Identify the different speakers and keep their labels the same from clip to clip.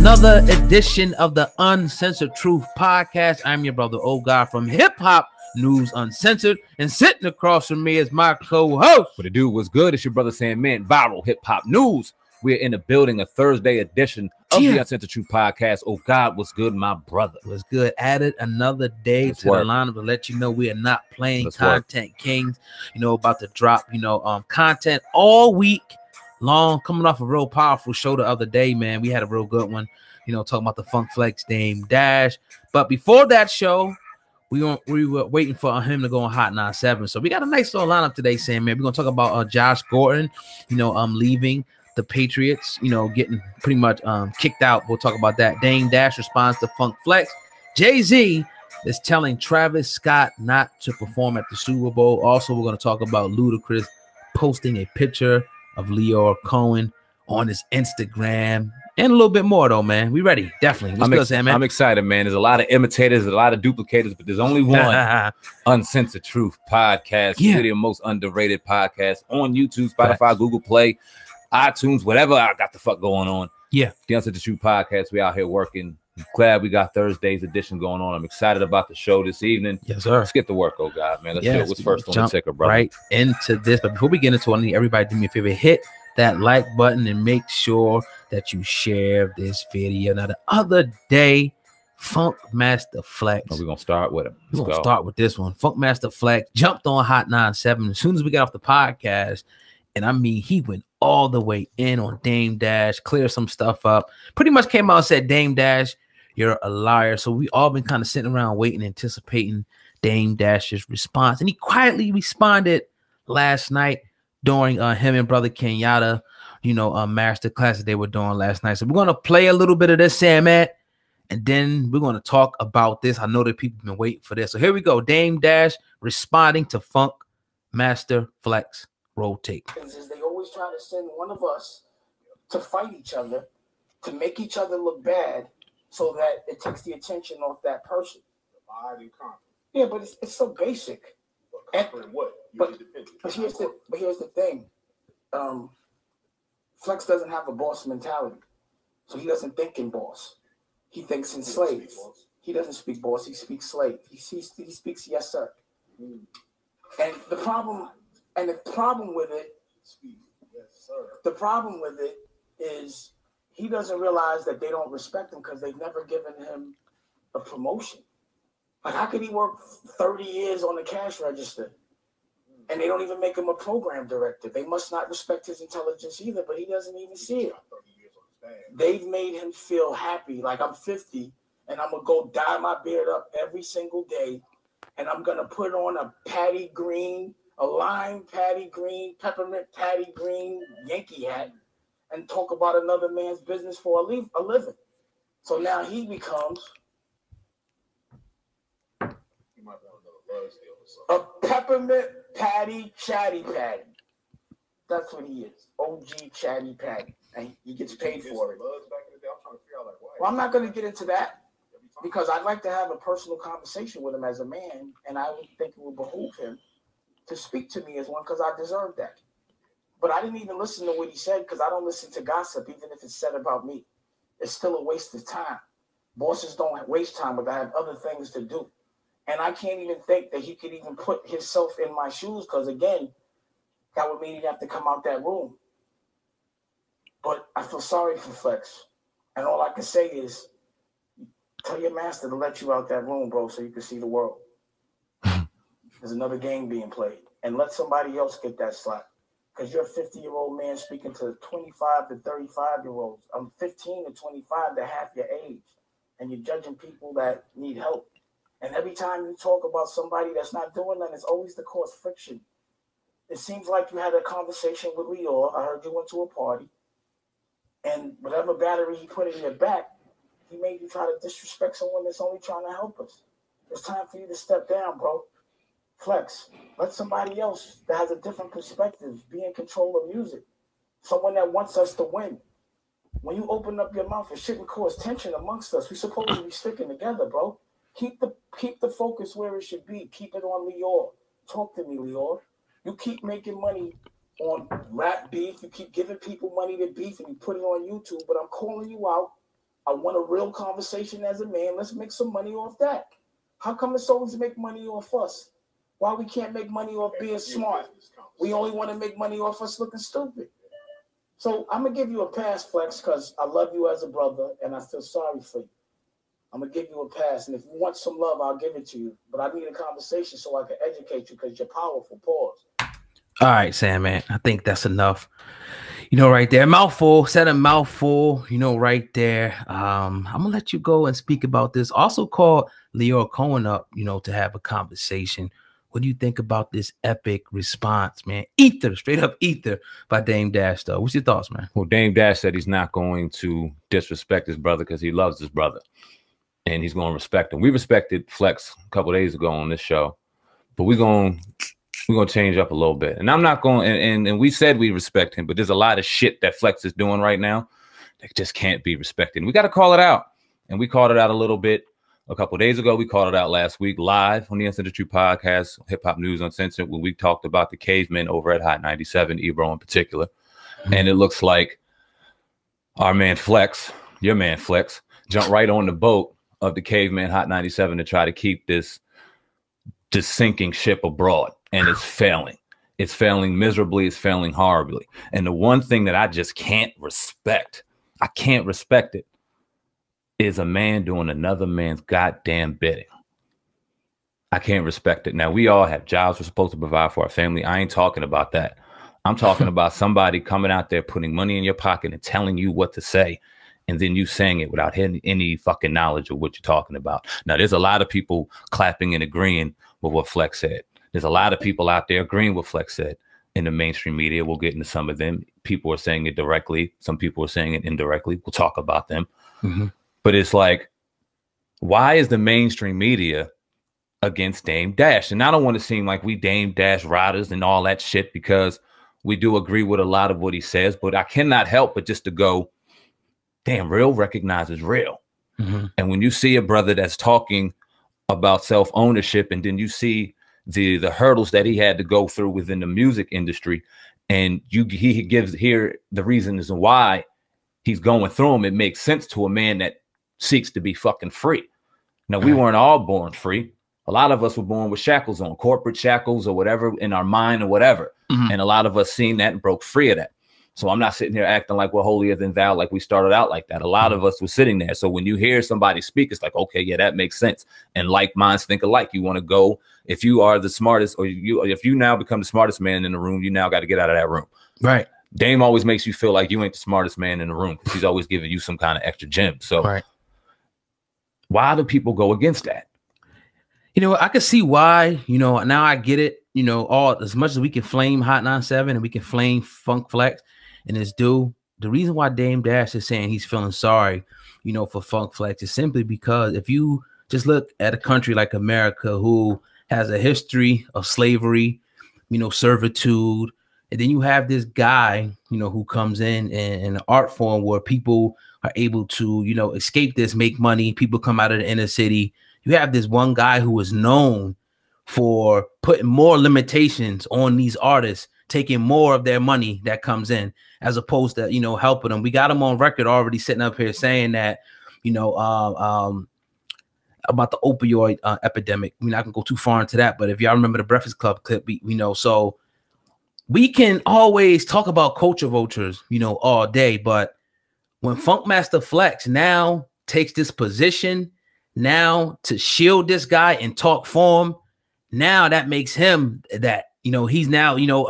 Speaker 1: another edition of the Uncensored Truth Podcast. I'm your brother, old guy from Hip Hop News Uncensored, and sitting across from me is my co-host.
Speaker 2: What it do? What's good? It's your brother Sam Man, Viral Hip Hop News. We're in the building, a Thursday edition of the Uncensored Truth Podcast. Oh God, what's good, my brother?
Speaker 1: What's good? Added another day to the lineup to let you know we are not playing content kings. You know, about to drop, content all week long, coming off a real powerful show the other day, man. We had a real good one, talking about the Funk Flex Dame Dash. But before that show, we were waiting for him to go on Hot 97. So we got a nice little lineup today, Sam, man. We're gonna talk about Josh Gordon, leaving the Patriots, getting pretty much kicked out. We'll talk about that. Dame Dash responds to Funk Flex. Jay-Z is telling Travis Scott not to perform at the Super Bowl. Also, we're going to talk about Ludacris posting a picture of Lyor Cohen on his Instagram, and a little bit more though, man. We ready? Definitely. What's good, Sam, man?
Speaker 2: I'm excited, man. There's a lot of imitators, a lot of duplicators, but there's only one Uncensored Truth Podcast. Yeah. We're the most underrated podcast on YouTube, Spotify, Google Play, iTunes, whatever I got the fuck going on.
Speaker 1: Yeah.
Speaker 2: The Uncensored Truth Podcast. We out here working. I'm glad we got Thursday's edition going on. I'm excited about the show this evening.
Speaker 1: Yes, sir.
Speaker 2: Let's get to work, oh God, man. Let's get what's first on the ticker, brother.
Speaker 1: Right into this. But before we get into it, I need everybody to do me a favor. Hit that like button and make sure that you share this video. Now, the other day, Funk Master Flex.
Speaker 2: We're going to start with him.
Speaker 1: We're going to start with this one. Funk Master Flex jumped on Hot 97 as soon as we got off the podcast. And I mean, he went all the way in on Dame Dash, cleared some stuff up. Pretty much came out and said, Dame Dash, you're a liar. So we all been kind of sitting around waiting, anticipating Dame Dash's response. And he quietly responded last night during him and Brother Kenyatta, master class that they were doing last night. So we're going to play a little bit of this, Sam, and then we're going to talk about this. I know that people have been waiting for this. So here we go. Dame Dash responding to Funk Master Flex. Roll tape.
Speaker 3: Is they always try to send one of us to fight each other, to make each other look bad, so that it takes the attention off that person. Yeah, but it's so basic. But here's the thing. Flex doesn't have a boss mentality, so he doesn't think in boss. He thinks in slave. He doesn't speak boss. He speaks slave. He speaks yes sir. And the problem with it, the problem with it is he doesn't realize that they don't respect him because they've never given him a promotion. Like, how could he work 30 years on the cash register and they don't even make him a program director? They must not respect his intelligence either, but he doesn't even see it. They've made him feel happy, like I'm 50 and I'm going to go dye my beard up every single day and I'm going to put on a Patty Green, a lime Patty Green, peppermint Patty Green Yankee hat and talk about another man's business for a living. So now he becomes a peppermint Patty Chatty Patty. That's what he is. OG Chatty Patty. And he gets paid for it. Well, I'm not going to get into that because I'd like to have a personal conversation with him as a man, and I would think it would behoove him to speak to me as one because I deserve that. But I didn't even listen to what he said because I don't listen to gossip, even if it's said about me. It's still a waste of time. Bosses don't waste time, but I have other things to do. And I can't even think that he could even put himself in my shoes because, again, that would mean he'd have to come out that room. But I feel sorry for Flex. And all I can say is, tell your master to let you out that room, bro, so you can see the world. There's another game being played. And let somebody else get that slot. Because you're a 50-year-old man speaking to 25 to 35-year-olds. I'm 15 to 25 to half your age. And you're judging people that need help. And every time you talk about somebody that's not doing that, it's always to cause friction. It seems like you had a conversation with Lyor. I heard you went to a party. And whatever battery he put in your back, he made you try to disrespect someone that's only trying to help us. It's time for you to step down, bro. Flex. Let somebody else that has a different perspective be in control of music. Someone that wants us to win. When you open up your mouth, it shouldn't cause tension amongst us. We're supposed to be sticking together, bro. Keep the focus where it should be. Keep it on Lyor. Talk to me, Lyor. You keep making money on rap beef. You keep giving people money to beef, and you put it on YouTube. But I'm calling you out I want a real conversation as a man. Let's make some money off that. How come it's always to make money off us? Why we can't make money off being smart? We only want to make money off us looking stupid. So I'm going to give you a pass, Flex, because I love you as a brother, and I feel sorry for you. I'm going to give you a pass, and if you want some love, I'll give it to you. But I need a conversation so I can educate you because you're powerful. Pause.
Speaker 1: All right, Sam, man. I think that's enough. You know, right there, mouthful, said a mouthful, you know, right there. I'm going to let you go and speak about this. Also called Lyor Cohen up, you know, to have a conversation. What do you think about this epic response, man? Ether, straight up ether by Dame Dash, though. What's your thoughts, man?
Speaker 2: Well, Dame Dash said he's not going to disrespect his brother because he loves his brother. And he's going to respect him. We respected Flex a couple of days ago on this show. But we're going to change up a little bit. And I'm not going, and we said we respect him, but there's a lot of shit that Flex is doing right now that just can't be respected. And we got to call it out. And we called it out a little bit a couple of days ago. We called it out last week live on the Uncensored podcast, Hip Hop News Uncensored, when we talked about the cavemen over at Hot 97, Ebro in particular. And it looks like our man Flex, your man Flex, jumped right on the boat of the caveman Hot 97 to try to keep this sinking ship abroad. And it's failing. It's failing miserably. It's failing horribly. And the one thing that I just can't respect, I can't respect it, is a man doing another man's goddamn bidding. I can't respect it. Now, we all have jobs we're supposed to provide for our family. I ain't talking about that. I'm talking about somebody coming out there, putting money in your pocket and telling you what to say, and then you saying it without any fucking knowledge of what you're talking about. Now, there's a lot of people clapping and agreeing with what Flex said. There's a lot of people out there agreeing with what Flex said in the mainstream media. We'll get into some of them. People are saying it directly. Some people are saying it indirectly. We'll talk about them. Mm-hmm. But it's like, why is the mainstream media against Dame Dash? And I don't want to seem like we Dame Dash riders and all that shit, because we do agree with a lot of what he says. But I cannot help but just to go, damn, real recognizes real. Mm-hmm. And when you see a brother that's talking about self-ownership, and then you see the hurdles that he had to go through within the music industry, and he gives here the reasons why he's going through them, it makes sense to a man that seeks to be fucking free. Now, we weren't all born free. A lot of us were born with shackles on, corporate shackles or whatever in our mind or whatever. Mm-hmm. And a lot of us seen that and broke free of that. So I'm not sitting here acting like we're holier than thou, like we started out like that. A lot of us were sitting there. So when you hear somebody speak, it's like, okay, yeah, that makes sense. And like minds think alike. You want to go, if you are the smartest, or if you now become the smartest man in the room, you now got to get out of that room. Right. Dame always makes you feel like you ain't the smartest man in the room, because he's always giving you some kind of extra gem. So why do people go against that?
Speaker 1: You know, I can see why. You know, now I get it. You know, all as much as we can flame Hot 97 and we can flame Funk Flex and his due, the reason why Dame Dash is saying he's feeling sorry, you know, for Funk Flex is simply because if you just look at a country like America, who has a history of slavery, you know, servitude, and then you have this guy, you know, who comes in an art form where people are able to, you know, escape this, make money. People come out of the inner city. You have this one guy who is known for putting more limitations on these artists, taking more of their money that comes in, as opposed to, you know, helping them. We got him on record already sitting up here saying that, you know, about the opioid epidemic. We're not gonna go too far into that, but if y'all remember the Breakfast Club clip, we know. So we can always talk about culture vultures, you know, all day, but when Funkmaster Flex now takes this position now to shield this guy and talk for him, now that makes him that, you know, he's now, you know,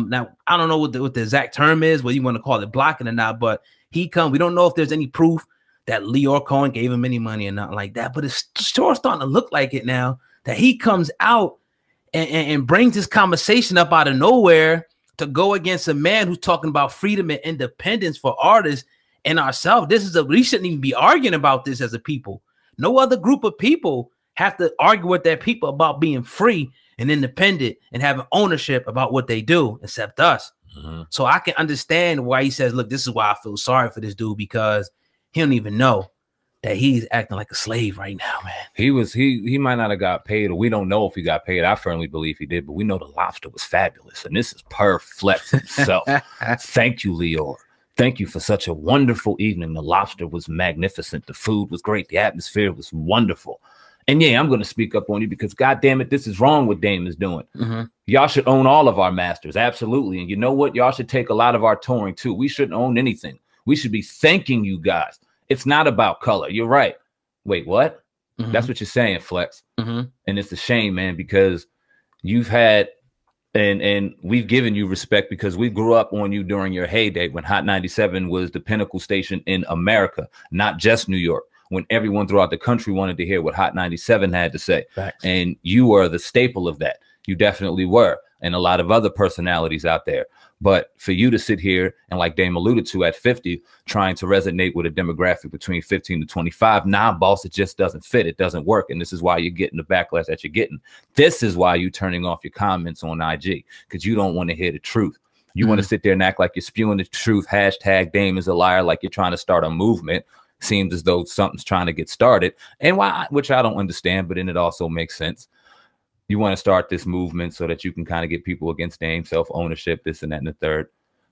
Speaker 1: now I don't know what the exact term is, whether you want to call it blocking or not, but we don't know if there's any proof that Lyor Cohen gave him any money or not like that, but it's sure starting to look like it now that he comes out and brings this conversation up out of nowhere to go against a man who's talking about freedom and independence for artists and ourselves. We shouldn't even be arguing about this as a people. No other group of people have to argue with their people about being free and independent and having ownership about what they do, except us. Mm-hmm. So I can understand why he says, look, this is why I feel sorry for this dude, because he don't even know that he's acting like a slave right now, man.
Speaker 2: He might not have got paid, or we don't know if he got paid. I firmly believe he did, but we know the lobster was fabulous. And this is per Flex himself. Thank you, Lyor. Thank you for such a wonderful evening. The lobster was magnificent. The food was great. The atmosphere was wonderful. And yeah, I'm going to speak up on you because, God damn it, this is wrong what Dame is doing. Y'all should own all of our masters. Absolutely. And you know what? Y'all should take a lot of our touring too. We shouldn't own anything. We should be thanking you guys. It's not about color. You're right. Wait, what? That's what you're saying, Flex. And it's a shame, man, because you've had and we've given you respect because we grew up on you during your heyday when Hot 97 was the pinnacle station in America, not just New York, when everyone throughout the country wanted to hear what Hot 97 had to say. Facts. And you were the staple of that. You definitely were. And a lot of other personalities out there. But for you to sit here and, like Dame alluded to, at 50, trying to resonate with a demographic between 15 to 25, nah, boss, it just doesn't fit. It doesn't work. And this is why you're getting the backlash that you're getting. This is why you're turning off your comments on IG, because you don't want to hear the truth. You want to sit there and act like you're spewing the truth. Hashtag Dame is a liar, like you're trying to start a movement. Seems as though something's trying to get started. And why, which I don't understand, but then it also makes sense. You want to start this movement so that you can kind of get people against Dame, self-ownership, this and that and the third.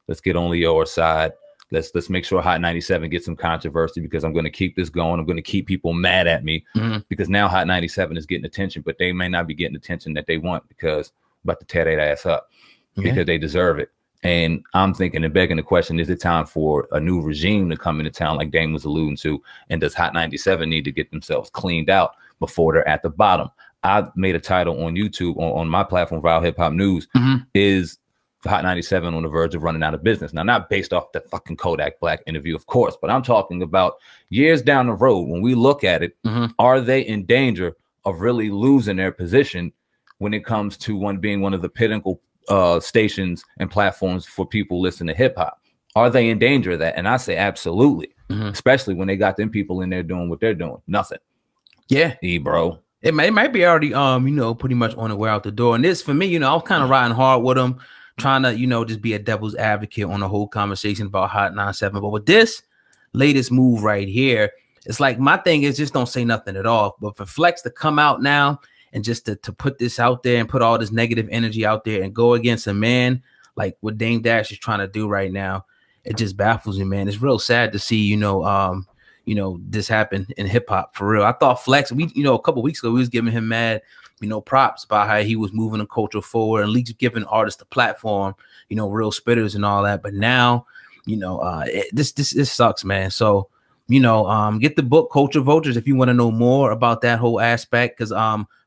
Speaker 2: Let's get on Lyor's side. Let's make sure Hot 97 gets some controversy, because I'm going to keep this going. I'm going to keep people mad at me because now Hot 97 is getting attention, but they may not be getting attention that they want, because I'm about to tear their ass up because they deserve it. And I'm thinking and begging the question, is it time for a new regime to come into town like Dame was alluding to? And does Hot 97 need to get themselves cleaned out before they're at the bottom? I made a title on YouTube on my platform, Viral Hip Hop News, is Hot 97 on the verge of running out of business. Now, not based off the fucking Kodak Black interview, of course, but I'm talking about years down the road. When we look at it, are they in danger of really losing their position when it comes to being one of the pinnacle stations and platforms for people listening to hip hop? Are they in danger of that? And I say absolutely, especially when they got them people in there doing what they're doing. Nothing.
Speaker 1: Yeah.
Speaker 2: Bro.
Speaker 1: It might be already, pretty much on the way out the door. And this, for me, I was kind of riding hard with them, trying to, just be a devil's advocate on the whole conversation about Hot 97. But with this latest move right here, it's like, my thing is just don't say nothing at all. But for Flex to come out now and just to put this out there and put all this negative energy out there and go against a man like what Dame Dash is trying to do right now, it just baffles me, man. It's real sad to see, this happened in hip hop, for real. I thought Flex, a couple weeks ago, we was giving him mad, props about how he was moving the culture forward and at least giving artists a platform, real spitters and all that. But now, this sucks, man. So, get the book Culture Vultures if you want to know more about that whole aspect. Because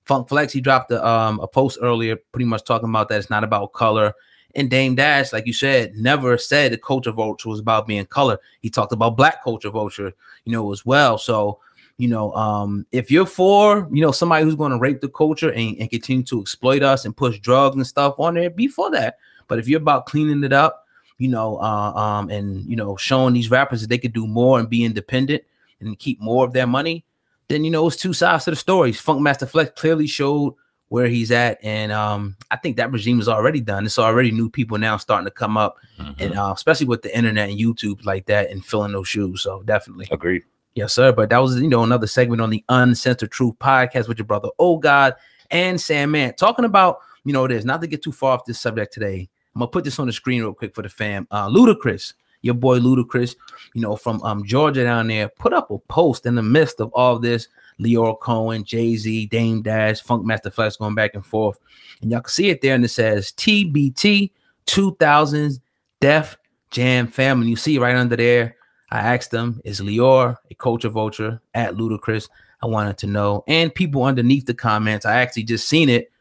Speaker 1: Funk Flex, he dropped a post earlier, pretty much talking about that it's not about color. And Dame Dash, like you said, never said the culture vulture was about being color. He talked about black culture vulture, as well. So, if you're for, somebody who's going to rape the culture and continue to exploit us and push drugs and stuff on there, be for that. But if you're about cleaning it up, and showing these rappers that they could do more and be independent and keep more of their money, then, it's two sides to the story. Funk Master Flex clearly showed where he's at, and I think that regime is already done. It's already new people now starting to come up, and especially with the internet and YouTube like that, and filling those shoes. So definitely
Speaker 2: agreed.
Speaker 1: Yes, sir. But that was another segment on the Uncensored Truth podcast with your brother Oh God and Sam Man, talking about this. Not to get too far off this subject today, I'm gonna put this on the screen real quick for the fam. Ludacris, your boy Ludacris, from Georgia down there, put up a post in the midst of all this. Lyor Cohen, Jay-Z, Dame Dash, Funk Master Flex going back and forth. And y'all can see it there, and it says TBT 2000s Def Jam Family. You see it right under there. I asked them, is Lyor a culture vulture at Ludacris? I wanted to know. And people underneath the comments, I actually just seen it,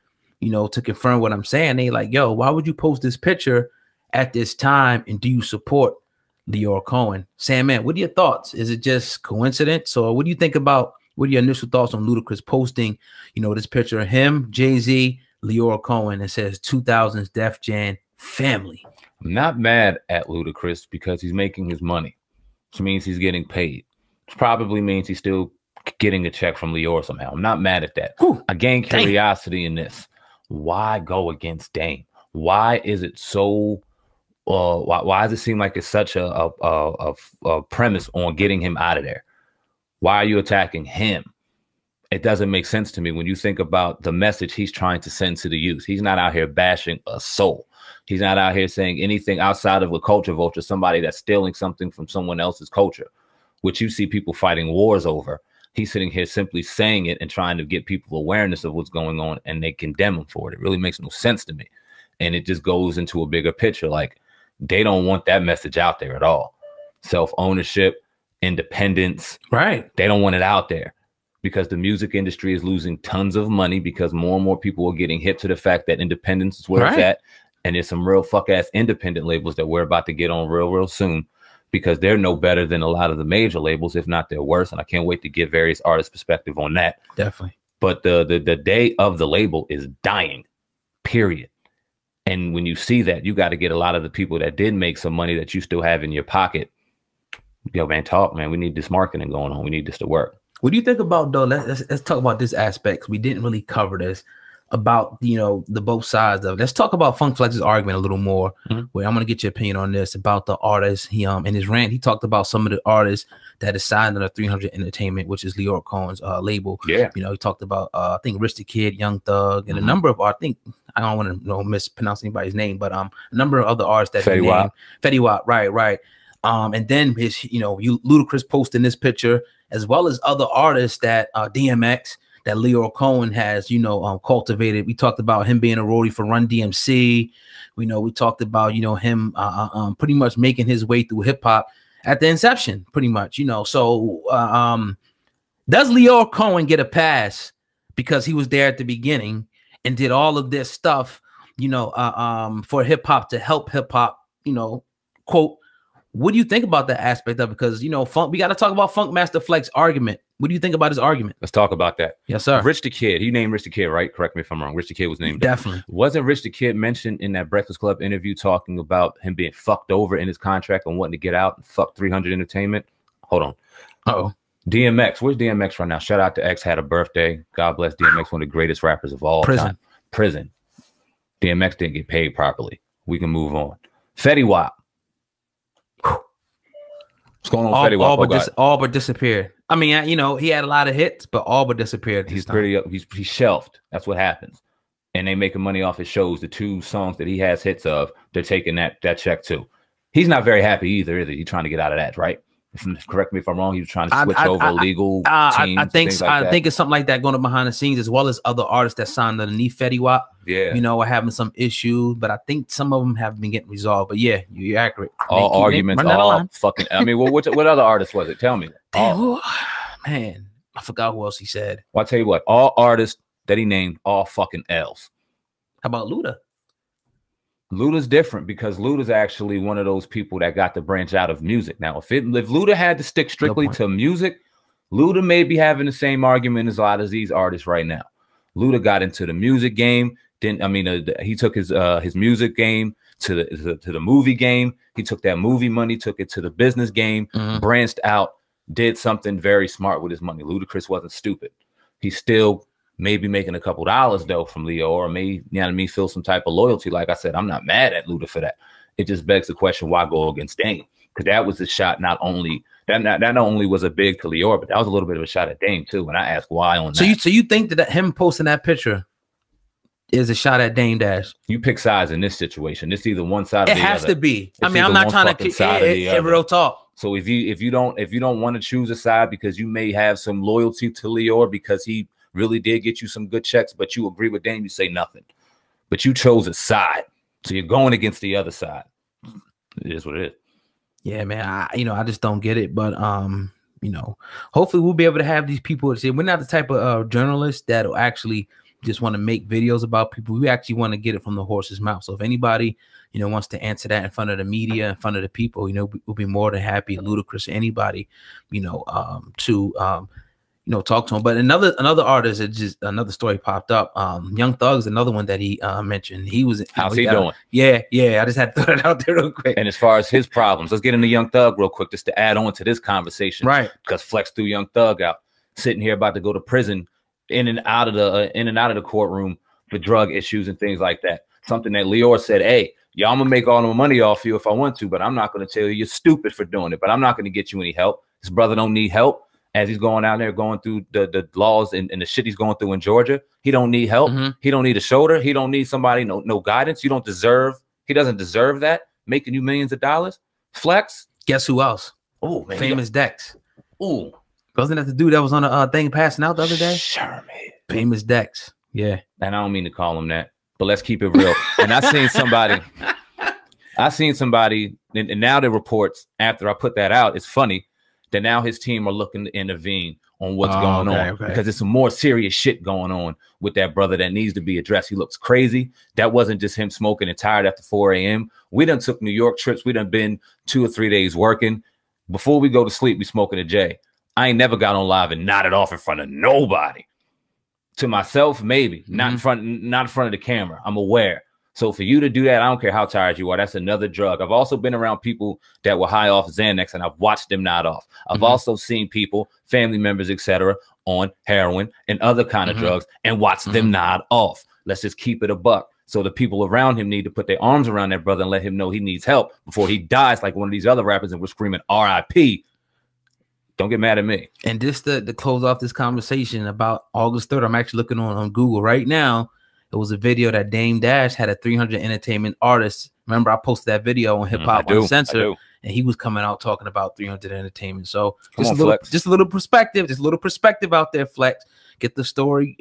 Speaker 1: to confirm what I'm saying. They like, yo, why would you post this picture at this time? And do you support Lyor Cohen? Sam, man, what are your thoughts? Is it just coincidence? Or what do you think about, what are your initial thoughts on Ludacris posting, this picture of him, Jay-Z, Lyor Cohen? It says 2000s Def Jam Family.
Speaker 2: I'm not mad at Ludacris because he's making his money, which means he's getting paid. Which probably means he's still getting a check from Lyor somehow. I'm not mad at that. Whew, I gain curiosity in this. Why go against Dame? Why is it so? Why does it seem like it's such a premise on getting him out of there? Why are you attacking him? It doesn't make sense to me when you think about the message he's trying to send to the youth. He's not out here bashing a soul. He's not out here saying anything outside of a culture vulture, somebody that's stealing something from someone else's culture, which you see people fighting wars over. He's sitting here simply saying it and trying to get people awareness of what's going on, and they condemn him for it. It really makes no sense to me. And it just goes into a bigger picture. Like, they don't want that message out there at all. Self-ownership, independence.
Speaker 1: Right.
Speaker 2: They don't want it out there because the music industry is losing tons of money because more and more people are getting hip to the fact that independence is where it's at. And there's some real fuck-ass independent labels that we're about to get on real soon because they're no better than a lot of the major labels, if not they're worse. And I can't wait to get various artists' perspective on that.
Speaker 1: Definitely.
Speaker 2: But the day of the label is dying, period. And when you see that, you got to get a lot of the people that did make some money that you still have in your pocket. Yo, man, talk, man. We need this marketing going on. We need this to work.
Speaker 1: What do you think about, though? Let's talk about this aspect. We didn't really cover this about, you know, the both sides of it. Let's talk about Funk Flex's argument a little more. Where I'm going to get your opinion on this about the artists. He in his rant, he talked about some of the artists that is signed under 300 Entertainment, which is Lyor Cohen's label. Yeah, you know, he talked about I think Rich the Kid, Young Thug, and a number of I think I don't want to mispronounce anybody's name, but a number of other artists that Fetty Wap, right. And then his, you know, Ludacris posting this picture, as well as other artists that DMX, that Lyor Cohen has, you know, cultivated. We talked about him being a roadie for Run DMC. We talked about, you know, him pretty much making his way through hip hop at the inception, pretty much, you know. So does Lyor Cohen get a pass because he was there at the beginning and did all of this stuff, you know, for hip hop to help hip hop, you know, quote. What do you think about that aspect of it? Because, you know, we got to talk about Funk Master Flex argument. What do you think about his argument?
Speaker 2: Let's talk about that.
Speaker 1: Yes, sir.
Speaker 2: Rich the Kid. He named Rich the Kid, right? Correct me if I'm wrong. Rich the Kid was named.
Speaker 1: Definitely.
Speaker 2: Wasn't Rich the Kid mentioned in that Breakfast Club interview talking about him being fucked over in his contract and wanting to get out and fuck 300 Entertainment? Hold on.
Speaker 1: Uh-oh.
Speaker 2: DMX. Where's DMX right now? Shout out to X. Had a birthday. God bless DMX, one of the greatest rappers of all time. Prison. DMX didn't get paid properly. We can move on. Fetty Wap. What's going on, Fetty Wap?
Speaker 1: All but disappeared. I mean, you know, he had a lot of hits, but all but disappeared.
Speaker 2: He's shelved. That's what happens. And they making money off his shows. The 2 songs that he has hits of, they're taking that check too. He's not very happy either, is he? He's trying to get out of that, right? Correct me if I'm wrong. He was trying to switch over legal teams. I
Speaker 1: think it's something like that going on behind the scenes, as well as other artists that signed underneath Fetty Wap.
Speaker 2: Yeah,
Speaker 1: you know, are having some issues, but I think some of them have been getting resolved. But yeah, you're accurate.
Speaker 2: All arguments, all fucking. I mean, what other artist was it? Tell me.
Speaker 1: Man, I forgot who else he said.
Speaker 2: Well, I'll tell you what. All artists that he named, all fucking L's.
Speaker 1: How about Luda?
Speaker 2: Luda's different because Luda's actually one of those people that got to branch out of music. Now, if Luda had to stick strictly to music, Luda may be having the same argument as a lot of these artists right now. Luda got into the music game. He took his music game to the movie game. He took that movie money, took it to the business game, branched out, did something very smart with his money. Ludacris wasn't stupid. He's still maybe making a couple dollars though from Lyor, or maybe, you know what I mean, feel some type of loyalty. Like I said, I'm not mad at Luda for that. It just begs the question, why go against Dame? Because that was a shot. Not only was a big to Lyor, but that was a little bit of a shot at Dame too. And I asked why on that.
Speaker 1: So you think that him posting that picture is a shot at Dame Dash?
Speaker 2: You pick sides in this situation. It's either one side or the other.
Speaker 1: It has to be. I mean, I'm not trying to real talk.
Speaker 2: So if you don't want to choose a side because you may have some loyalty to Lyor because he really did get you some good checks, but you agree with Dame, you say nothing. But you chose a side, so you're going against the other side. It is what it is.
Speaker 1: Yeah, man. I just don't get it. But you know, hopefully we'll be able to have these people to say we're not the type of journalists that'll actually just want to make videos about people. We actually want to get it from the horse's mouth. So if anybody, you know, wants to answer that in front of the media, in front of the people, you know, we'll be more than happy. Ludacris, anybody, you know, to you know, talk to him. But another artist, another story popped up. Young Thug's another one that he mentioned. How's he doing? Yeah. I just had to throw it out there real quick.
Speaker 2: And as far as his problems, let's get into Young Thug real quick, just to add on to this conversation.
Speaker 1: Right.
Speaker 2: Because Flex threw Young Thug out, sitting here about to go to prison, in and out of the courtroom for drug issues and things like that. Something that Lyor said, hey, y'all, I'm gonna make all the money off you if I want to, but I'm not gonna tell you you're stupid for doing it. But I'm not gonna get you any help. His brother don't need help. As he's going out there, going through the laws and the shit he's going through in Georgia, he don't need help. He don't need a shoulder. He don't need somebody, no guidance. You don't deserve He doesn't deserve that. Making you millions of dollars. Flex.
Speaker 1: Guess who else?
Speaker 2: Oh, man.
Speaker 1: Famous Dex.
Speaker 2: Oh.
Speaker 1: Wasn't that the dude that was on a thing passing out the other day?
Speaker 2: Sherman.
Speaker 1: Famous Dex. Yeah.
Speaker 2: And I don't mean to call him that, but let's keep it real. And I seen somebody, and now the reports after I put that out, it's funny that now his team are looking to intervene on what's going on because there's some more serious shit going on with that brother that needs to be addressed. He looks crazy. That wasn't just him smoking and tired after 4 a.m. We done took New York trips. We done been 2 or 3 days working. Before we go to sleep, we smoking a J. I ain't never got on live and nodded off in front of nobody. To myself, maybe. Not in front of the camera. I'm aware. So for you to do that, I don't care how tired you are. That's another drug. I've also been around people that were high off Xanax, and I've watched them nod off. I've also seen people, family members, etc., on heroin and other kind of drugs, and watched them nod off. Let's just keep it a buck. So the people around him need to put their arms around that brother and let him know he needs help before he dies like one of these other rappers and we're screaming R.I.P. Don't get mad at me.
Speaker 1: And just to close off this conversation about August 3rd, I'm actually looking on Google right now. It was a video that Dame Dash had a 300 entertainment artists. Remember, I posted that video on Hip Hop Uncensored, and he was coming out talking about 300 entertainment. So just a little perspective out there, Flex. Get the story,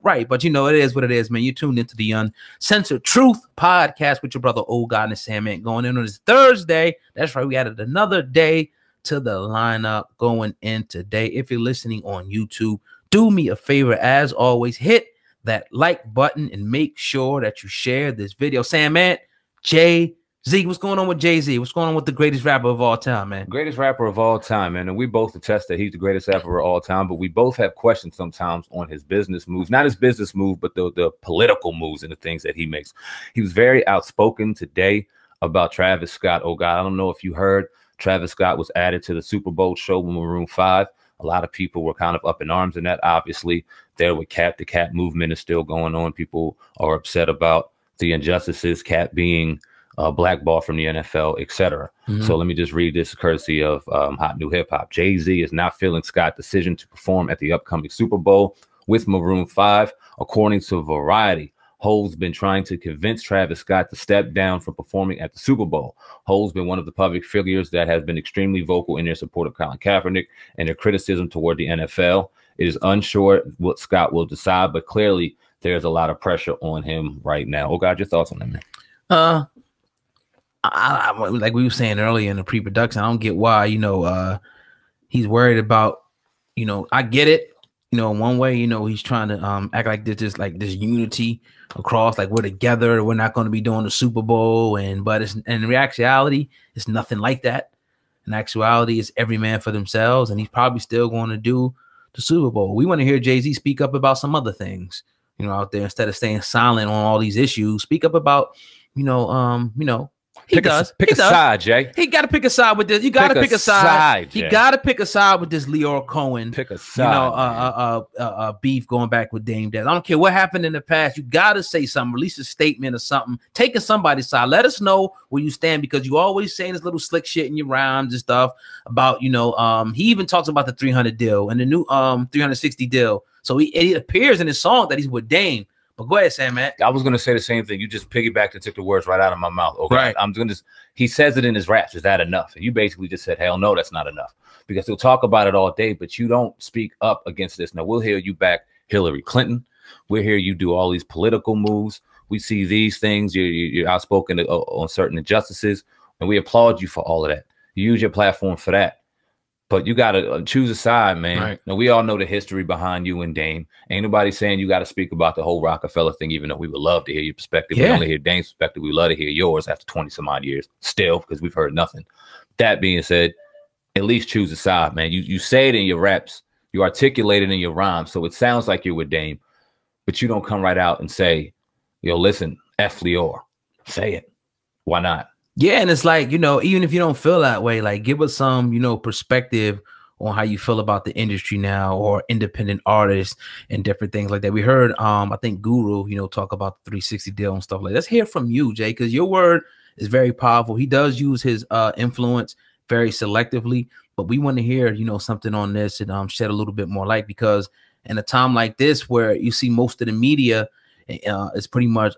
Speaker 1: right. But it is what it is, man. You tuned into the Uncensored Truth podcast with your brother Old God and Sandman going in on this Thursday. That's right. We added another day to the lineup going in today. If you're listening on YouTube, do me a favor, as always, hit that like button and make sure that you share this video. Sandman, Jay-Z, what's going on with Jay-Z? What's going on with the greatest rapper of all time, man?
Speaker 2: Greatest rapper of all time, man. And we both attest that he's the greatest rapper of all time, but we both have questions sometimes on his business moves. Not his business move, but the political moves and the things that he makes. He was very outspoken today about Travis Scott. Oh, God, I don't know if you heard. Travis Scott was added to the Super Bowl show with Maroon 5. A lot of people were kind of up in arms in that. Obviously, there with Cap, the Cap movement is still going on. People are upset about the injustices, Cap being blackballed from the NFL, etc. So let me just read this courtesy of Hot New Hip Hop. Jay-Z is not feeling Scott's decision to perform at the upcoming Super Bowl with Maroon 5. According to Variety, Ho's been trying to convince Travis Scott to step down from performing at the Super Bowl. Ho's been one of the public figures that has been extremely vocal in their support of Colin Kaepernick and their criticism toward the NFL. It is unsure what Scott will decide, but clearly there's a lot of pressure on him right now. Oh, God, your thoughts on that, man?
Speaker 1: Like we were saying earlier in the pre-production, I don't get why, he's worried about, I get it. In one way, he's trying to act like there's just like this unity across, like we're together, we're not going to be doing the Super Bowl, but in reality, it's nothing like that. In actuality, it's every man for themselves, and he's probably still going to do the Super Bowl. We want to hear Jay-Z speak up about some other things, out there, instead of staying silent on all these issues. Speak up about, He does.
Speaker 2: Pick a side, Jay.
Speaker 1: He got to pick a side with this. You got to pick a side. He got to pick a side with this Lyor Cohen.
Speaker 2: Pick a side.
Speaker 1: Beef going back with Dame Dash. I don't care what happened in the past. You got to say something. Release a statement or something. Taking somebody's side. Let us know where you stand, because you always saying this little slick shit in your rhymes and stuff about, he even talks about the 300 deal and the new 360 deal. So it appears in his song that he's with Dame. But go ahead, Sam, man.
Speaker 2: I was going to say the same thing. You just piggybacked and took the words right out of my mouth. Okay. Right. He says it in his raps. Is that enough? And you basically just said, hell no, that's not enough. Because he'll talk about it all day, but you don't speak up against this. Now, we'll hear you back Hillary Clinton. We'll hear you do all these political moves. We see these things. You're outspoken on certain injustices, and we applaud you for all of that. You use your platform for that. But you got to choose a side, man. Right. Now, we all know the history behind you and Dame. Ain't nobody saying you got to speak about the whole Rockefeller thing, even though we would love to hear your perspective. Yeah. We only hear Dame's perspective. We love to hear yours after 20 some odd years still, because we've heard nothing. That being said, at least choose a side, man. You say it in your raps. You articulate it in your rhymes. So it sounds like you're with Dame, but you don't come right out and say, yo, listen, F Lyor. Say it. Why not?
Speaker 1: Yeah, and it's like, even if you don't feel that way, like give us some, perspective on how you feel about the industry now, or independent artists and different things like that. We heard, I think Guru, talk about the 360 deal and stuff like that. Let's hear from you, Jay, because your word is very powerful. He does use his influence very selectively, but we want to hear, something on this and shed a little bit more light, because in a time like this where you see most of the media is pretty much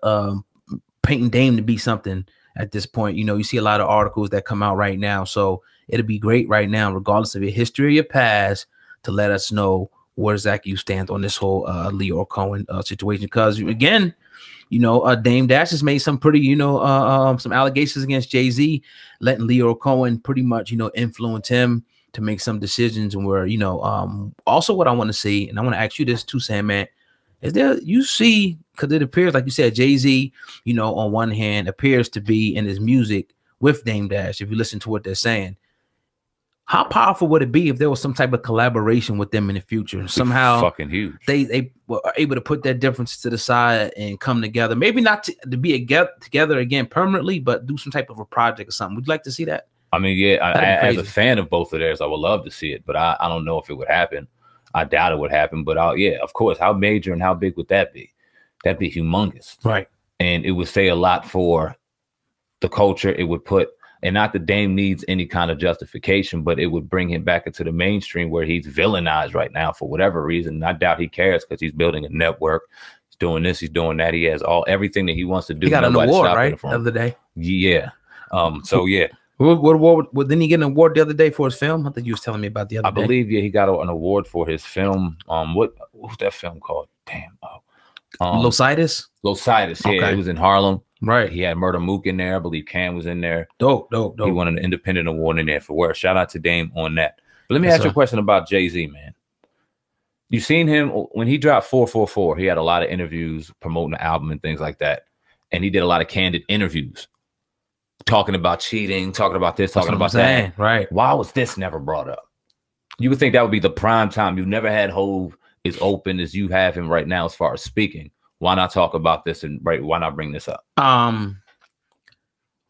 Speaker 1: painting Dame to be something at this point. You know, you see a lot of articles that come out right now. So it'll be great right now, regardless of your history or your past, to let us know where exactly you stand on this whole Lyor Cohen situation. Because again, you know, Dame Dash has made some pretty, you know, some allegations against Jay-Z, letting Lyor Cohen pretty much, you know, influence him to make some decisions. And where, you know, also what I want to see, and I want to ask you this too, Sam, man, is there, you see, because it appears, like you said, Jay-Z, you know, on one hand appears to be in his music with Dame Dash, if you listen to what they're saying. How powerful would it be if there was some type of collaboration with them in the future? Somehow
Speaker 2: fucking huge.
Speaker 1: They were able to put their differences to the side and come together. Maybe not to be together again permanently, but do some type of a project or something. Would you like to see that?
Speaker 2: I mean, yeah, as a fan of both of theirs, I would love to see it, but I don't know if it would happen. I doubt it would happen, but yeah, of course. How major and how big would that be? That'd be humongous.
Speaker 1: Right.
Speaker 2: And it would say a lot for the culture. It would put, and not that Dame needs any kind of justification, but it would bring him back into the mainstream where he's villainized right now for whatever reason. And I doubt he cares because he's building a network. He's doing this, he's doing that. He has everything that he wants to do.
Speaker 1: He got an award, right? The other day.
Speaker 2: Yeah. So yeah.
Speaker 1: What award? Didn't he get an award the other day for his film? I think you was telling me about the other day.
Speaker 2: I believe, yeah, he got an award for his film. What was that film called? Damn.
Speaker 1: Lositis?
Speaker 2: Lositis, yeah.
Speaker 1: Okay.
Speaker 2: It was in Harlem.
Speaker 1: Right.
Speaker 2: He had Murder Mook in there. I believe Cam was in there.
Speaker 1: Dope.
Speaker 2: He won an independent award in there for work. Shout out to Dame on that. But let me ask you a question about Jay-Z, man. You seen him when he dropped 444. He had a lot of interviews promoting the album and things like that. And he did a lot of candid interviews talking about cheating, talking about this, talking about that.
Speaker 1: Right.
Speaker 2: Why was this never brought up? You would think that would be the prime time. You've never had Hove as open as you have him right now as far as speaking. Why not talk about this and why not bring this up?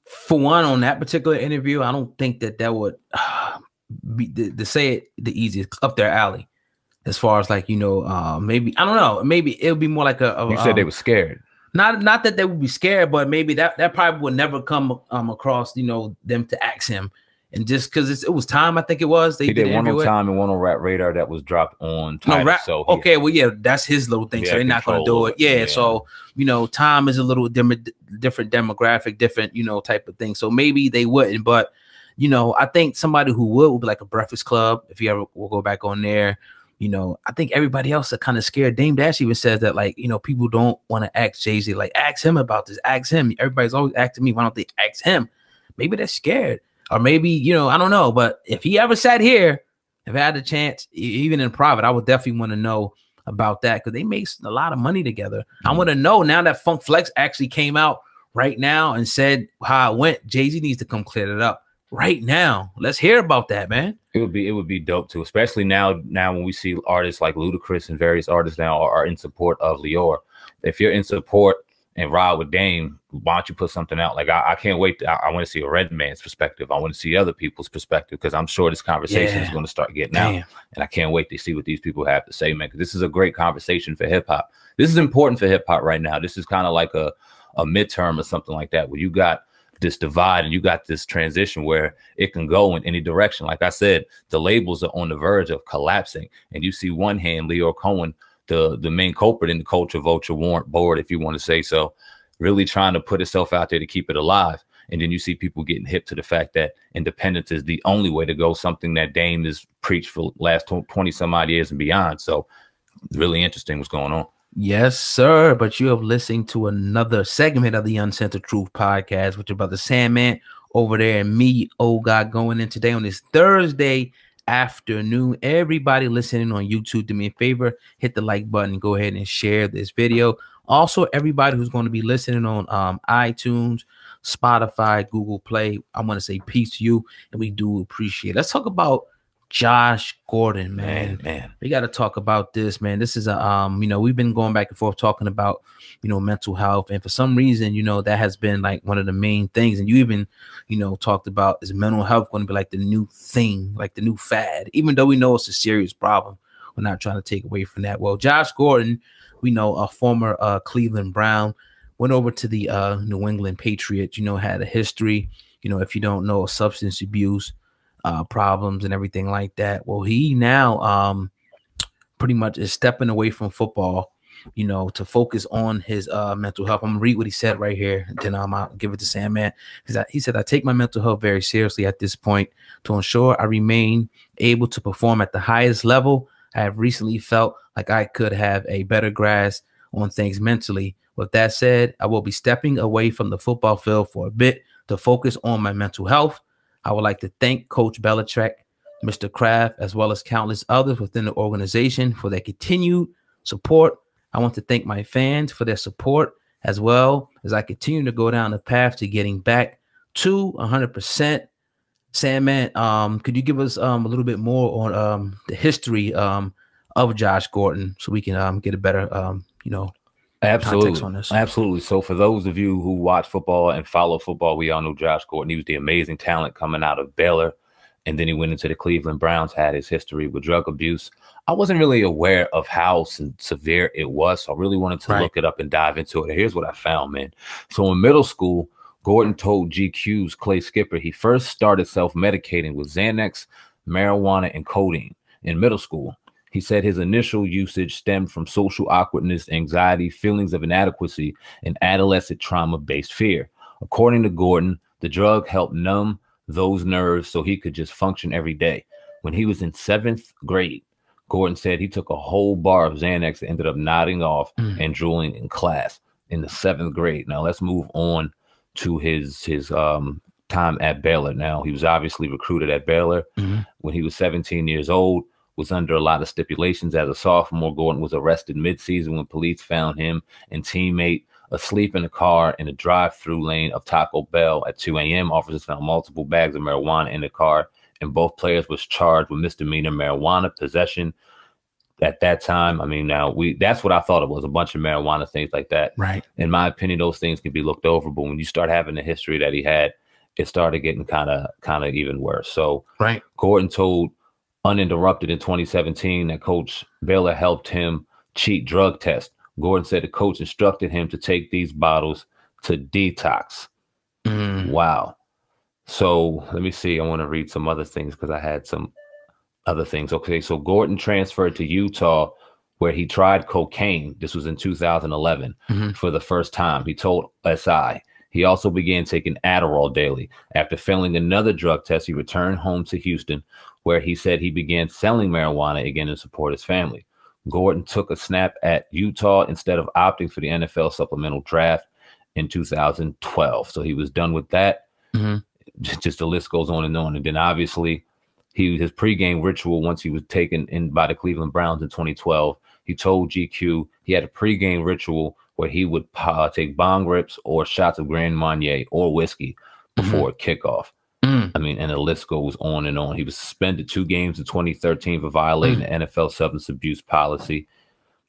Speaker 1: For one, on that particular interview, I don't think that would be to say it the easiest, up their alley. As far as like, you know, maybe, I don't know, maybe it would be more like
Speaker 2: you said they were scared.
Speaker 1: Not that they would be scared, but maybe that probably would never come across, you know, them to ask him. And just because it was time, I think it was.
Speaker 2: He did one on Time and one on Rap Radar that was dropped on Tidal.
Speaker 1: Okay, well, yeah, that's his little thing. So they're not going to do it. Yeah, so, you know, Time is a little different demographic, different, you know, type of thing. So maybe they wouldn't. But, you know, I think somebody who would be like a Breakfast Club, if you ever will go back on there. You know, I think everybody else are kind of scared. Dame Dash even says that, like, you know, people don't want to ask Jay-Z, like, ask him about this, ask him. Everybody's always asking me, why don't they ask him? Maybe they're scared. Or maybe, you know, I don't know. But if he ever sat here, if I had a chance, even in private, I would definitely want to know about that because they make a lot of money together. I want to know now that Funk Flex actually came out right now and said how it went. Jay-Z needs to come clear it up right now. Let's hear about that, man.
Speaker 2: It would be dope too, especially now when we see artists like Ludacris and various artists now are in support of Lyor. If you're in support and ride with Dame, why don't you put something out? Like I can't wait. I want to see a Redman's perspective. I want to see other people's perspective because I'm sure this conversation is going to start getting out. And I can't wait to see what these people have to say, man. Because this is a great conversation for hip hop. This is important for hip hop right now. This is kind of like a midterm or something like that, where you got this divide and you got this transition where it can go in any direction. Like I said, the labels are on the verge of collapsing, and you see one hand, Lyor Cohen, the main culprit in the culture vulture warrant board, if you want to say so, really trying to put itself out there to keep it alive. And then you see people getting hip to the fact that independence is the only way to go, something that Dame has preached for the last 20 some odd years and beyond. So really interesting what's going on.
Speaker 1: Yes, sir. But you have listened to another segment of the Uncensored Truth podcast, which is about the Sandman over there and me, old guy, going in today on this Thursday afternoon. Everybody listening on YouTube, do me a favor, hit the like button, go ahead and share this video. Also, everybody who's going to be listening on iTunes, Spotify, Google Play, I want to say peace to you, and we do appreciate it. Let's talk about Josh Gordon, man. We got to talk about this, man. This is a you know, we've been going back and forth talking about, you know, mental health, and for some reason, you know, that has been like one of the main things. And you even, you know, talked about, is mental health going to be like the new thing, like the new fad, even though we know it's a serious problem. We're not trying to take away from that. Well, Josh Gordon, we know, a former Cleveland Brown, went over to the New England Patriots, you know, had a history, you know, if you don't know, substance abuse problems and everything like that. Well, he now pretty much is stepping away from football, you know, to focus on his mental health. I'm gonna read what he said right here, then I'll give it to Sandman. He said, I take my mental health very seriously at this point to ensure I remain able to perform at the highest level. I have recently felt like I could have a better grasp on things mentally. With that said, I will be stepping away from the football field for a bit to focus on my mental health. I would like to thank Coach Belichick, Mr. Kraft, as well as countless others within the organization for their continued support. I want to thank my fans for their support as well as I continue to go down the path to getting back to 100%. Sandman, could you give us a little bit more on the history of Josh Gordon so we can get a better, you know, context on this?
Speaker 2: Absolutely. So for those of you who watch football and follow football, we all know Josh Gordon. He was the amazing talent coming out of Baylor. And then he went into the Cleveland Browns, had his history with drug abuse. I wasn't really aware of how severe it was. So I really wanted to look it up and dive into it. Here's what I found, man. So in middle school, Gordon told GQ's Clay Skipper he first started self-medicating with Xanax, marijuana, and codeine in middle school. He said his initial usage stemmed from social awkwardness, anxiety, feelings of inadequacy, and adolescent trauma-based fear. According to Gordon, the drug helped numb those nerves so he could just function every day. When he was in 7th grade, Gordon said he took a whole bar of Xanax and ended up nodding off and drooling in class in the 7th grade. Now let's move on to his time at Baylor. Now he was obviously recruited at Baylor when he was 17 years old, was under a lot of stipulations. As a sophomore, Gordon was arrested mid-season when police found him and teammate asleep in a car in a drive-through lane of Taco Bell at 2 a.m. Officers found multiple bags of marijuana in the car, and both players was charged with misdemeanor marijuana possession. At that time, I mean, that's what I thought it was, a bunch of marijuana, things like that.
Speaker 1: Right.
Speaker 2: In my opinion, those things can be looked over, but when you start having the history that he had, it started getting kind of even worse. So Gordon told Uninterrupted in 2017 that Coach Baylor helped him cheat drug tests. Gordon said the coach instructed him to take these bottles to detox. Wow. So let me see. I want to read some other things because I had some other things. Okay, so Gordon transferred to Utah where he tried cocaine. This was in 2011 for the first time. He told SI. He also began taking Adderall daily. After failing another drug test, he returned home to Houston, where he said he began selling marijuana again to support his family. Gordon took a snap at Utah instead of opting for the NFL supplemental draft in 2012. So he was done with that. Just the list goes on. And then obviously his pregame ritual, once he was taken in by the Cleveland Browns in 2012, he told GQ he had a pregame ritual where he would take bong rips or shots of Grand Marnier or whiskey before kickoff. I mean, and the list goes on and on. He was suspended 2 games in 2013 for violating the NFL substance abuse policy.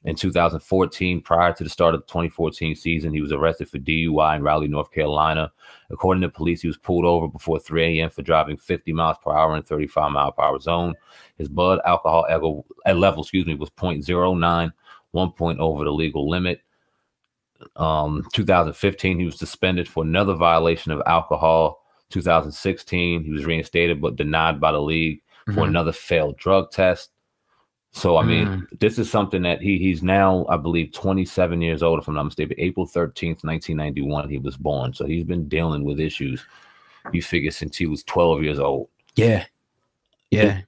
Speaker 2: In 2014, prior to the start of the 2014 season, he was arrested for DUI in Raleigh, North Carolina. According to police, he was pulled over before 3 a.m. for driving 50 miles per hour in a 35-mile-per-hour zone. His blood alcohol level, was 0.09, 1 point over the legal limit. 2015, he was suspended for another violation of alcohol. 2016, he was reinstated but denied by the league for another failed drug test. So, I mean, this is something that he's now, I believe, 27 years old, if I'm not mistaken. April 13th, 1991, he was born. So he's been dealing with issues, you figure, since he was 12 years old.
Speaker 1: Yeah.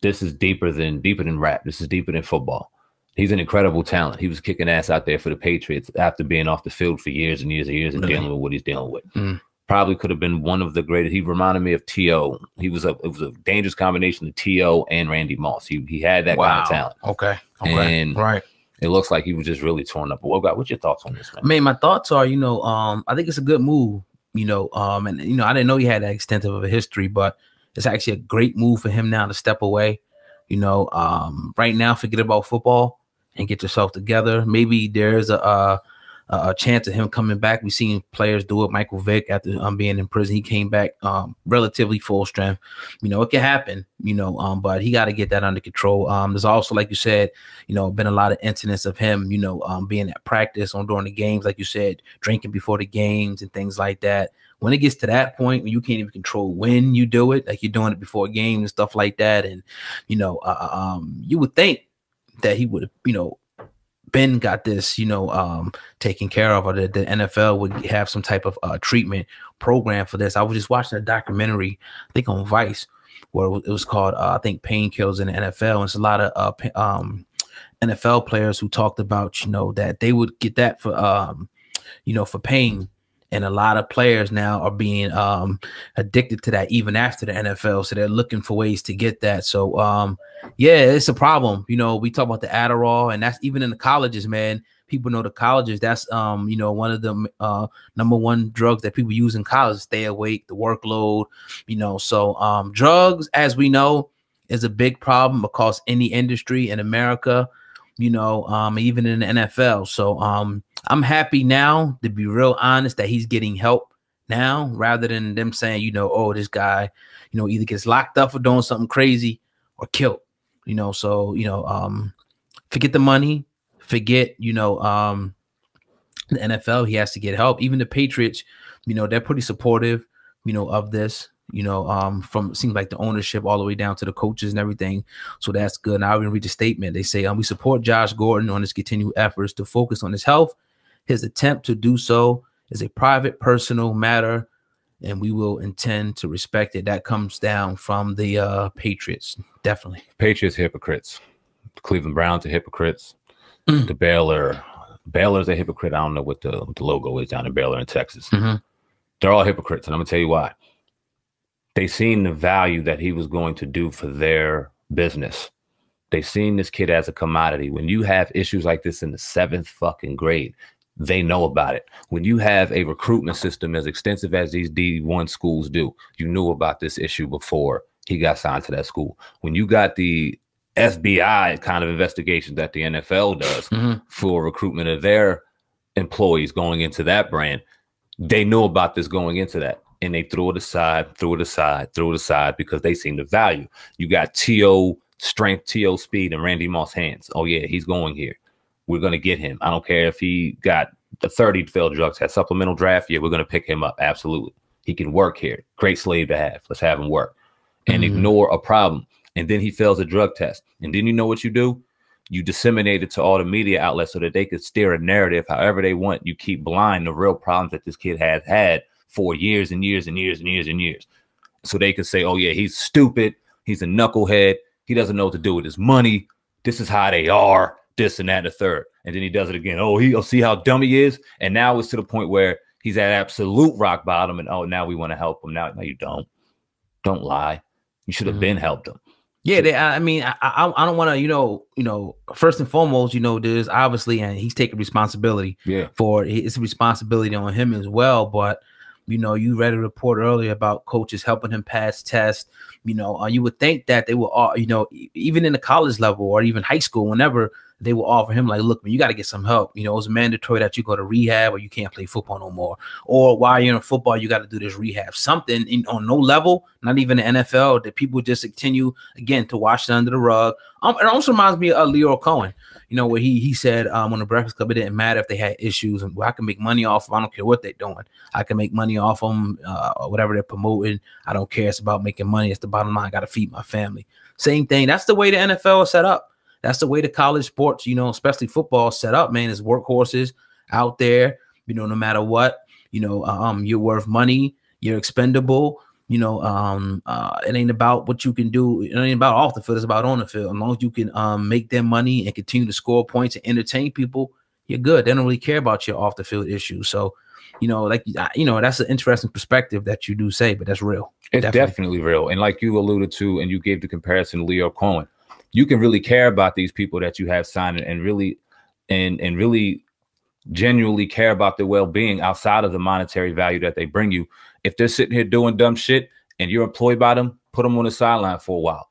Speaker 2: This is deeper than rap. This is deeper than football. He's an incredible talent. He was kicking ass out there for the Patriots after being off the field for years and years and years and dealing with what he's dealing with. Probably could have been one of the greatest. He reminded me of T.O. It was a dangerous combination of T.O. and Randy Moss. He had that kind of talent.
Speaker 1: Okay.
Speaker 2: And it looks like he was just really torn up. But what's your thoughts on this, man?
Speaker 1: I mean, my thoughts are, I think it's a good move, and I didn't know he had that extensive of a history, but it's actually a great move for him now to step away. Right now, forget about football and get yourself together. Maybe there's a chance of him coming back. We've seen players do it. Michael Vick, after being in prison, he came back relatively full strength. It can happen, but he got to get that under control. There's also, like you said, been a lot of incidents of him, being at practice during the games, like you said, drinking before the games and things like that. When it gets to that point when you can't even control when you do it, like you're doing it before a game and stuff like that, and you would think that he would, Ben got this, taken care of, or the NFL would have some type of treatment program for this. I was just watching a documentary, I think on Vice, where it was called, I think, Painkillers in the NFL. And it's a lot of NFL players who talked about, that they would get that for, for pain. And a lot of players now are being addicted to that even after the NFL. So they're looking for ways to get that. So, yeah, it's a problem. We talk about the Adderall, and that's even in the colleges, man. People know the colleges. That's, one of the number one drugs that people use in college, stay awake, the workload, So drugs, as we know, is a big problem across any industry in America, even in the NFL. So I'm happy now, to be real honest, that he's getting help now, rather than them saying, oh, this guy, either gets locked up for doing something crazy or killed, forget the money, forget, the NFL. He has to get help. Even the Patriots, they're pretty supportive, of this, from, seems like the ownership all the way down to the coaches and everything. So that's good. And I'll even read the statement. They say, we support Josh Gordon on his continued efforts to focus on his health. His attempt to do so is a private, personal matter, and we will intend to respect it. That comes down from the Patriots. Definitely.
Speaker 2: Patriots hypocrites. The Cleveland Browns are hypocrites. The Baylor's a hypocrite. I don't know what the logo is down in Baylor in Texas. They're all hypocrites, and I'm gonna tell you why. They seen the value that he was going to do for their business. They seen this kid as a commodity. When you have issues like this in the 7th fucking grade, they know about it. When you have a recruitment system as extensive as these D1 schools do, you knew about this issue before he got signed to that school. When you got the FBI kind of investigation that the NFL does for recruitment of their employees going into that brand, they knew about this going into that. And they threw it aside because they seen the value. You got T.O. strength, T.O. speed, and Randy Moss hands. Oh, yeah, he's going here. We're going to get him. I don't care if he got the 30 failed drug test, supplemental draft. Yeah, we're going to pick him up. Absolutely. He can work here. Great slave to have. Let's have him work. And ignore a problem. And then he fails a drug test. And then you know what you do? You disseminate it to all the media outlets so that they could steer a narrative however they want. You keep blind the real problems that this kid has had for years and years and years and years and years. So they could say, oh, yeah, he's stupid. He's a knucklehead. He doesn't know what to do with his money. This is how they are. This and that and the third. And then he does it again. Oh, he'll see how dumb he is. And now it's to the point where he's at absolute rock bottom. And oh, now we want to help him. Now, no, you don't. Don't lie. You should have been helped him.
Speaker 1: Yeah, I don't want to, first and foremost, there's obviously, and he's taking responsibility for it's a responsibility on him as well. But, you read a report earlier about coaches helping him pass tests. You would think that they will all, even in the college level or even high school, whenever they will offer him, like, look, man, you got to get some help. It's mandatory that you go to rehab or you can't play football no more. Or while you're in football, you got to do this rehab. Something on no level, not even the NFL, that people just continue, again, to wash it under the rug. It also reminds me of Lyor Cohen, where he said on the Breakfast Club, it didn't matter if they had issues. And I can make money off them. I don't care what they're doing. I can make money off them or whatever they're promoting. I don't care. It's about making money. It's the bottom line. I got to feed my family. Same thing. That's the way the NFL is set up. That's the way the college sports, especially football, is set up, man, is workhorses out there, no matter what, you're worth money, you're expendable, it ain't about what you can do. It ain't about off the field. It's about on the field. As long as you can make them money and continue to score points and entertain people, you're good. They don't really care about your off the field issues. So, that's an interesting perspective that you do say, but that's real.
Speaker 2: It's definitely real. And like you alluded to, and you gave the comparison to Lyor Cohen, you can really care about these people that you have signed and really genuinely care about their well-being outside of the monetary value that they bring you. If they're sitting here doing dumb shit and you're employed by them, put them on the sideline for a while.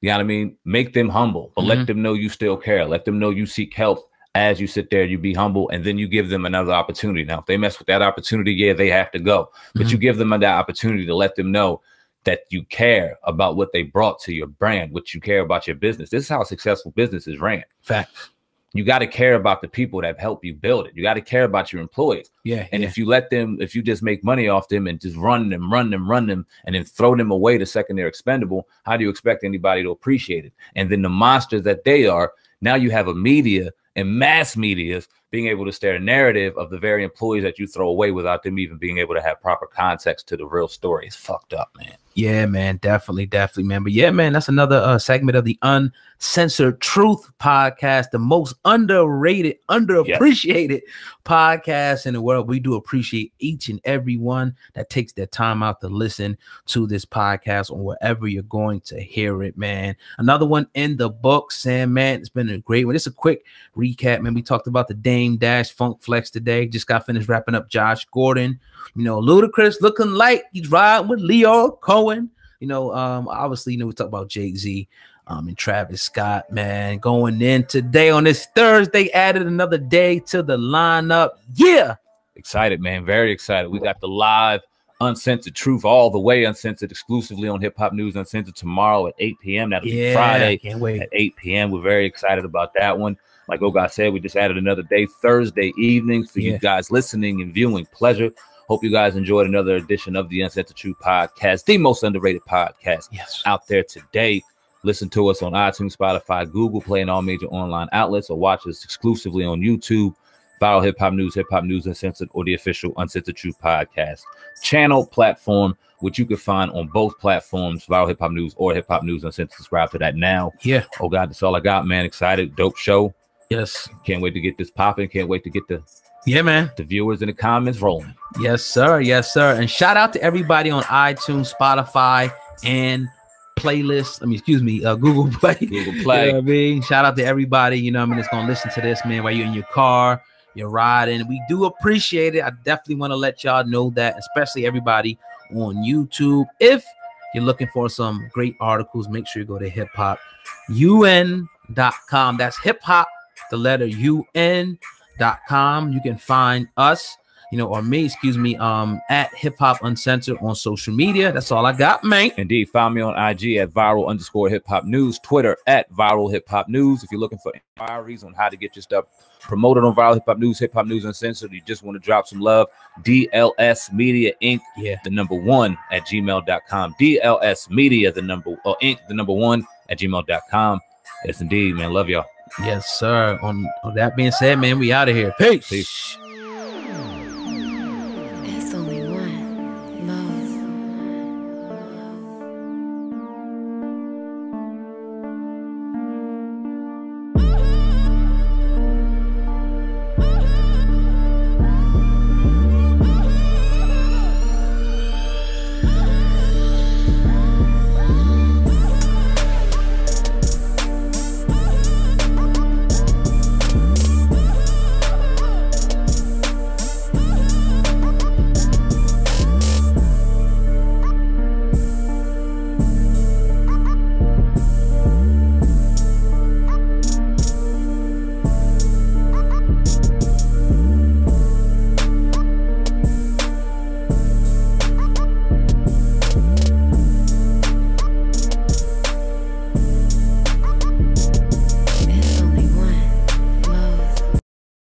Speaker 2: You know what I mean? Make them humble, but let them know you still care. Let them know you seek help as you sit there, you be humble, and then you give them another opportunity. Now, if they mess with that opportunity, yeah, they have to go. But you give them that opportunity to let them know that you care about what they brought to your brand, what you care about your business. This is how successful businesses ran.
Speaker 1: Facts.
Speaker 2: You got to care about the people that help you build it. You got to care about your employees.
Speaker 1: Yeah.
Speaker 2: And if you let them, if you just make money off them and just run them, and then throw them away the second they're expendable, how do you expect anybody to appreciate it? And then the monsters that they are, now you have a media and mass medias being able to stare a narrative of the very employees that you throw away without them even being able to have proper context to the real story. It's fucked up, man.
Speaker 1: Yeah, man, definitely, man. But yeah, man, that's another segment of the Uncensored Truth podcast, the most underrated, underappreciated podcast in the world. We do appreciate each and every one that takes their time out to listen to this podcast on wherever you're going to hear it, man. Another one in the books, and man, it's been a great one. It's a quick recap, man. We talked about the Dame Dash Funk Flex today. Just got finished wrapping up Josh Gordon. You know, Ludacris looking like he's riding with Lyor Cohen. You know, obviously, you know, we talk about Jay-Z and Travis Scott, man. Going in today on this Thursday, added another day to the lineup. Yeah.
Speaker 2: Excited, man. Very excited. We got the live Uncensored Truth all the way uncensored exclusively on Hip Hop News Uncensored tomorrow at 8 p.m. That'll be Friday at 8 p.m. We're very excited about that one. Like Oga said, we just added another day, Thursday evening, for you guys listening and viewing. Pleasure. Hope you guys enjoyed another edition of the Uncensored Truth podcast, the most underrated podcast out there today. Listen to us on iTunes, Spotify, Google Play, and all major online outlets, or watch us exclusively on YouTube, Viral Hip Hop News Uncensored, or the official Uncensored Truth podcast channel platform, which you can find on both platforms, Viral Hip Hop News or Hip Hop News Uncensored. Subscribe to that now.
Speaker 1: Yeah.
Speaker 2: Oh God, that's all I got, man. Excited, dope show.
Speaker 1: Yes.
Speaker 2: Can't wait to get this popping. Can't wait to get the viewers in the comments rolling.
Speaker 1: Yes, sir. Yes, sir. And shout out to everybody on iTunes, Spotify, and playlist. Google Play.
Speaker 2: Google Play.
Speaker 1: You know what I mean? Shout out to everybody, you know what I mean, that's gonna listen to this, man, while you're in your car, you're riding. We do appreciate it. I definitely want to let y'all know that, especially everybody on YouTube. If you're looking for some great articles, make sure you go to hiphopun.com. That's hiphop, the letter UN.com. You can find us, or me, at Hip Hop Uncensored on social media. That's all I got, man.
Speaker 2: Indeed. Find me on IG at viral_hip hop news, Twitter at viral hip hop news. If you're looking for inquiries on how to get your stuff promoted on Viral Hip Hop News Uncensored, you just want to drop some love, DLS Media Inc. The number 1 at gmail.com. DLS Media, the number Inc. the number 1 at gmail.com. Yes, indeed, man. Love y'all.
Speaker 1: Yes, sir. On that being said, man, we out of here. Peace.